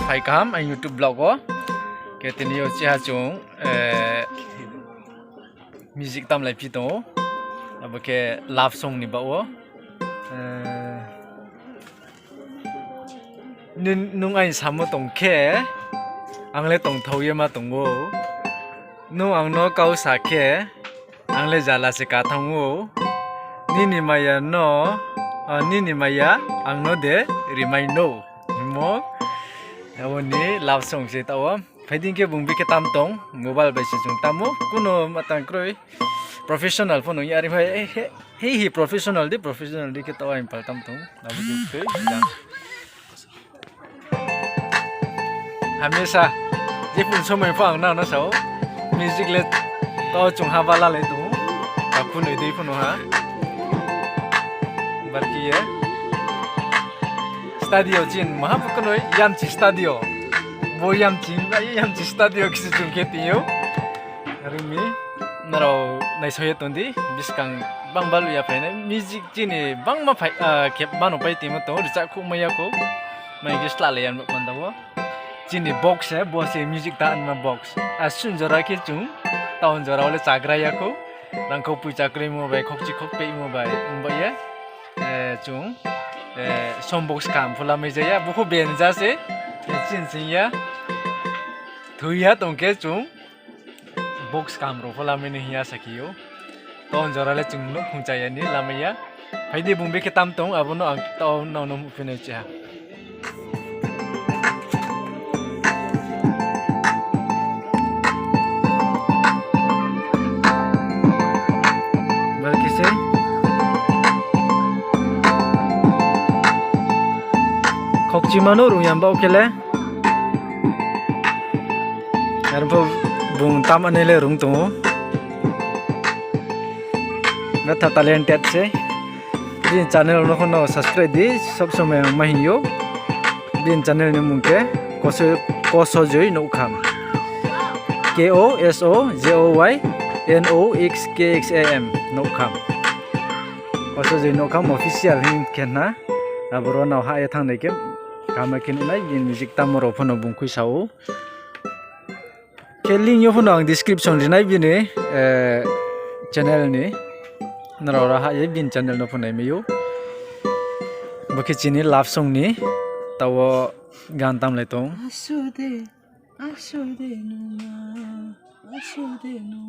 phải cam anh YouTube blog ko cái tin yêu chia chung music tam lại pito अब के love song ni bawo nung ai samo tong ke angle tong thau ye ma tong wo nu ang no kau sa ke angle jala se ka thang wo ni maya no ni maya ang no de remind no mo awoni love song se tawa phading ke bungbi ke tam tong mobile ba se chung tamu kuno matang kroi professional phone yari bhai he professional di ke tawa impal tam tong abu ke हमेशा ये पुन समय फांग ना सो म्यूजिक ले तो chung ha bala le tu apun idei pun ha barki ye stadio jin maha puknoi yam chi stadio bo yam chi stadio kisi chung ke tiyo rimi naro nai soye tondi biskang bang balu ya phai na music jini bang ma phai kep banu pai timo to richa khu maya ko mai gisla le yan kon dawo Jini box है box है music taan ma box asun jora ke chung taun jora ole chagra ya ko rangko pu chakri mo bai khokchi khokpe mo bai umbai chung som box kam phula me jaya buku benja se chin sin ya thuya tongke chung box kam ro phula me ni ya sakiyo taun jora le chung no khungchaya ni lamaya phaidi bumbe ke tam tong abono ang taun no no phine cha Chimano ruyam bau kele yarbo bung tam anele rung tu betha talented se din channel no kono subscribe di sob somay mahiyo din channel ni mungke koso joy no kham KOSOJOYNOXKXAM no kham koso joy no kham official hin khna abro na ha ya thang ke kamakin unai bin music tamoro phono bungkhui sao keling yo phono ang description rinai bine channel ni narora ha ye bin channel no phonai meyo bakhi chini love song ni tawo gan tam lai tong asude no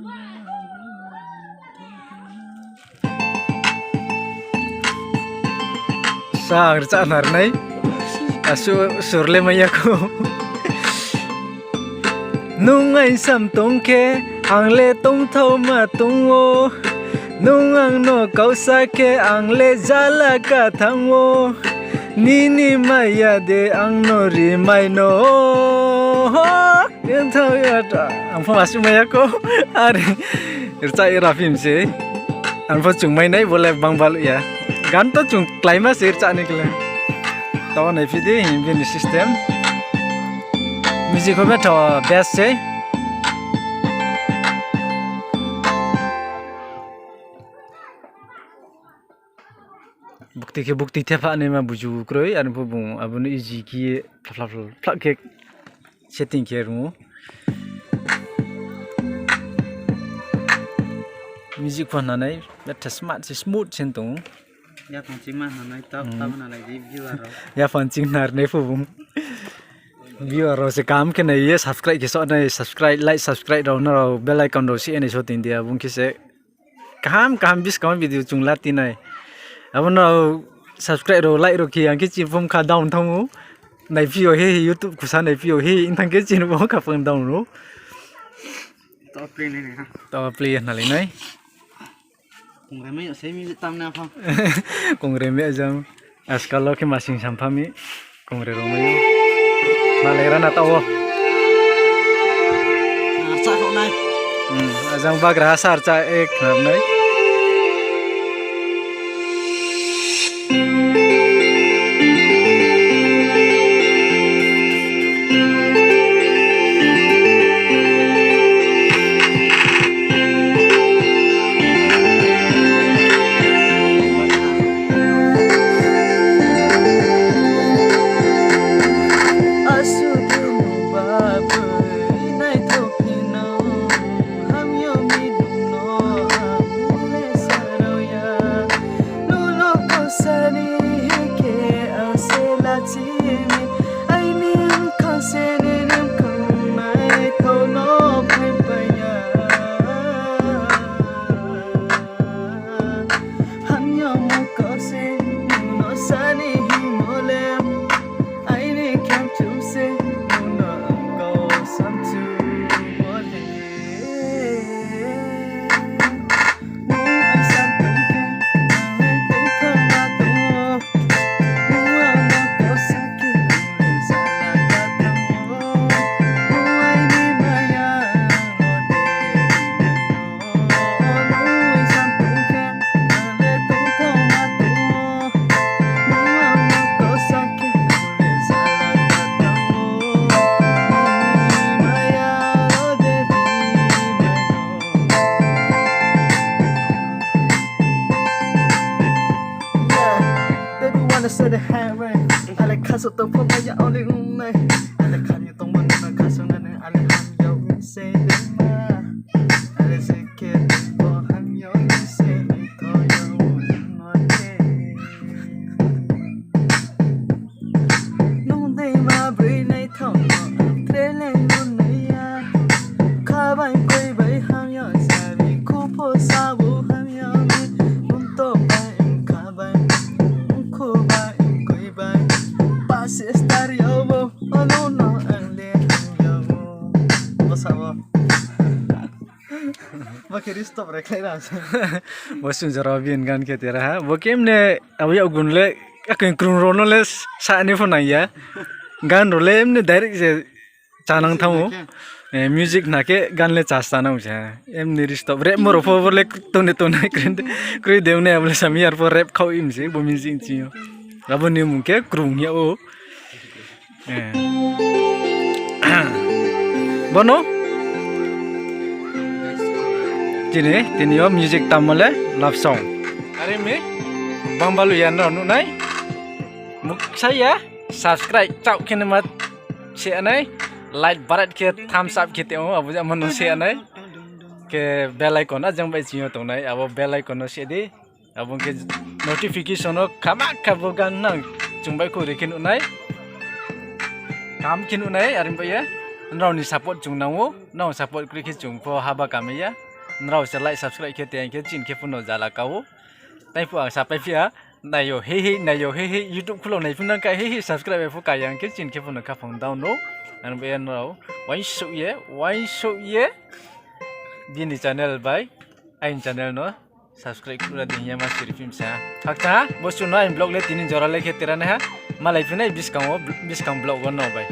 sang cha nar nai asu surle maya ko nung ai sam tong ke ang le tong thau ma tong wo nung ang no kau sa ke ang le jala ka thang wo ni maya de ang no ri mai no yen thau ya ta ang pha asu maya ko are ircha ira film se ang pha chung mai nai bole bang balu ya gan to chung climax ircha ni kle tahu naik video ini sistem musik apa tahu best sih bukti tiap ane mah buju kroi ane pun abunu easy ki plak ke setting ke rumo musik pun nanai betul smooth centung ya pancing mah nanai tahu mana lagi view aro ya pancing nar ne pun view aro se kam ke nai ye subscribe ke so nai subscribe like subscribe ro na bell icon ro si ene so tin dia bung ke se kam bis kam video chung lati nai abono subscribe ro like ro ki ang ke chi pum kha down thong nai view he YouTube kusa nai view he intang ke chin bo ka pung down ro to play na le nai kung remeh saya music tam na apa kung remeh jam askalo ke masing sampami kung reromayo malera na tawo arca kau nai ajang bag rasa arca ek nam nai Asude said the hammer. I like castle to put my only room. I like can you don't want to castle and I like ham yo say the ma. I like say kid for ham yo say to yo no no day my brain I thau train no ya. Ka bai koi bai ham yo sa bi ku po sa bu ham yo mun to bai ka bai ku bai koi bai pas estario bo no no ale yo what's up Ba kiri stop rek lai ram Bosun jarabin kan ke tera ha. Bokem ne awi agun le akin krun rono le sa ni phona ya. Gan role emne direct je chanang thau. Music na ke gan le chasta na uja. Emne stop rap moro fo le tone tone krend krui deune able samiar for rap khau im je bo music chi. Raboni mu ke krung ya o. Bono Tini music tamale love song. Hari ini bang balu ya no nai. Muk saya subscribe cau kene mat si anai like barat ke thumbs up ke teo abu zaman no si anai ke bell icon ajang bai chio to nai abo bell icon no si di abo ke notification no kama kabogan nang chungbai ko rekin unai kam kin unai arim bai ya nrau ni support chung nango nau support kri ke chung po haba kami ya nrau se like subscribe ke te ke chin ke puno jala kawo tai pu ang sapai pia nayo he YouTube khulo nai punan ka he subscribe fu ka yang ke chin ke puno ka phang down no an be nrau wai so ye bini channel bai ain channel no subscribe kura dinya ma siri film sa thakta bosu no ain blog le tinin jora le ke terana ha malai pinai biskang blog no bai